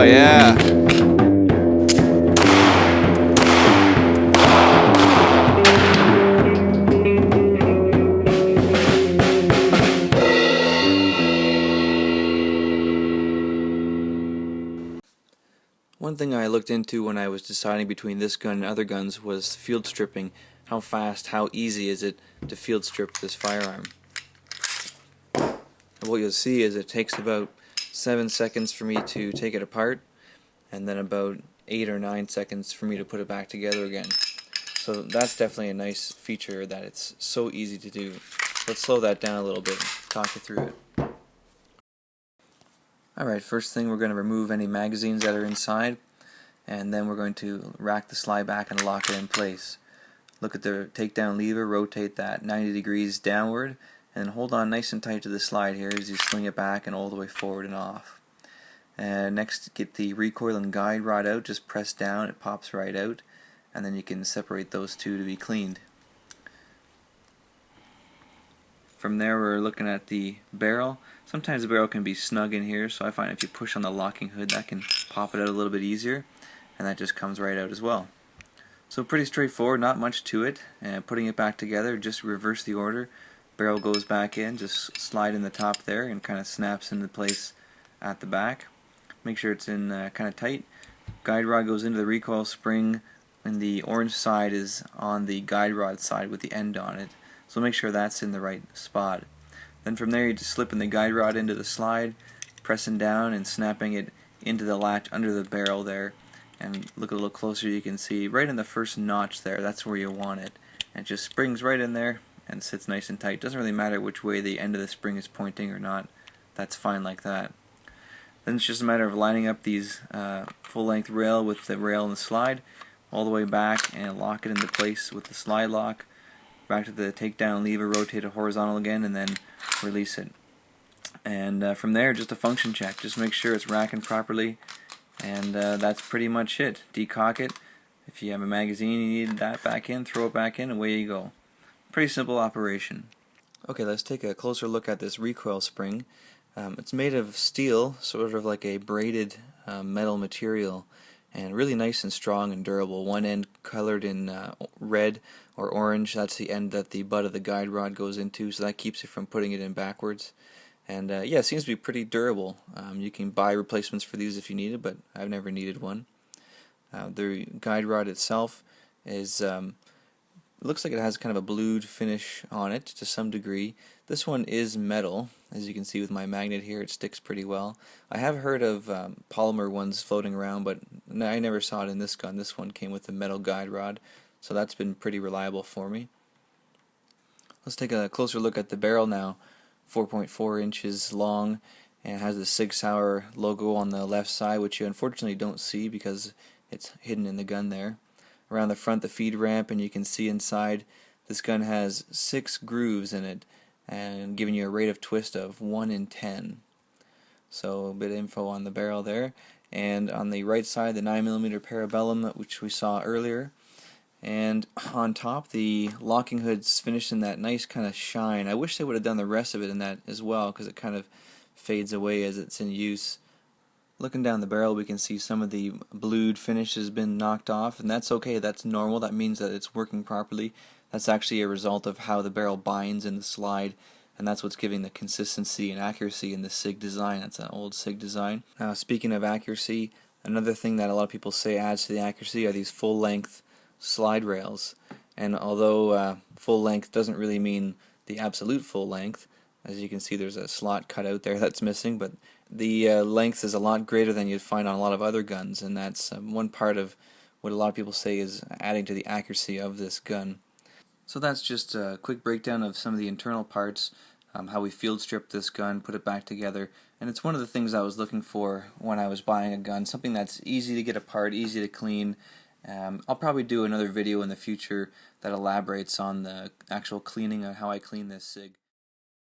Oh yeah. One thing I looked into when I was deciding between this gun and other guns was field stripping. How fast, how easy is it to field strip this firearm? And what you'll see is it takes about 7 seconds for me to take it apart, and then about 8 or 9 seconds for me to put it back together again. So that's definitely a nice feature, that it's so easy to do. Let's slow that down a little bit and talk you through it. Alright, first thing, we're going to remove any magazines that are inside, and then we're going to rack the slide back and lock it in place. Look at the takedown lever, rotate that 90 degrees downward, and hold on nice and tight to the slide here as you sling it back and all the way forward and off. And next, get the recoil and guide rod out, just press down, it pops right out, and then you can separate those two to be cleaned. From there, we're looking at the barrel. Sometimes the barrel can be snug in here, so I find if you push on the locking hood, that can pop it out a little bit easier, and that just comes right out as well. So pretty straightforward, not much to it. And putting it back together, just reverse the order. Barrel goes back in, just slide in the top there, and kind of snaps into place at the back. Make sure it's in kind of tight. Guide rod goes into the recoil spring, and the orange side is on the guide rod side with the end on it. So make sure that's in the right spot. Then from there, you just slipping the guide rod into the slide, pressing down and snapping it into the latch under the barrel there. And look a little closer, you can see right in the first notch there, that's where you want it. And it just springs right in there and sits nice and tight. Doesn't really matter which way the end of the spring is pointing or not. That's fine like that. Then it's just a matter of lining up these full-length rail with the rail and the slide all the way back and lock it into place with the slide lock. Back to the takedown lever, rotate it horizontal again, and then release it. And from there, just a function check. Just make sure it's racking properly, and that's pretty much it. Decock it. If you have a magazine you need that back in, throw it back in, and away you go. Pretty simple operation. Okay, let's take a closer look at this recoil spring. It's made of steel, sort of like a braided metal material, and really nice and strong and durable. One end colored in red or orange, that's the end that the butt of the guide rod goes into, so that keeps you from putting it in backwards. And yeah, it seems to be pretty durable. You can buy replacements for these if you need it, but I've never needed one. The guide rod itself is looks like it has kind of a blued finish on it to some degree. This one is metal, as you can see with my magnet here. It sticks pretty well. I have heard of polymer ones floating around, but I never saw it in this gun. This one came with a metal guide rod, so that's been pretty reliable for me. Let's take a closer look at the barrel now. 4.4 inches long, and has the Sig Sauer logo on the left side, which you unfortunately don't see because it's hidden in the gun there. Around the front, the feed ramp, and you can see inside this gun has 6 grooves in it, and giving you a rate of twist of 1 in 10. So a bit of info on the barrel there. And on the right side, the 9mm parabellum, which we saw earlier. And on top, the locking hood's finished in that nice kind of shine. I wish they would have done the rest of it in that as well, because it kind of fades away as it's in use. Looking down the barrel, we can see some of the blued finish has been knocked off, and that's okay. That's normal. That means that it's working properly. That's actually a result of how the barrel binds in the slide, and that's what's giving the consistency and accuracy in the Sig design. That's an old Sig design. Now, speaking of accuracy, another thing that a lot of people say adds to the accuracy are these full-length slide rails. And although full length doesn't really mean the absolute full length, as you can see there's a slot cut out there that's missing, but the length is a lot greater than you'd find on a lot of other guns, and that's one part of what a lot of people say is adding to the accuracy of this gun. So that's just a quick breakdown of some of the internal parts, how we field stripped this gun, put it back together, and it's one of the things I was looking for when I was buying a gun, something that's easy to get apart, easy to clean. I'll probably do another video in the future that elaborates on the actual cleaning of how I clean this Sig.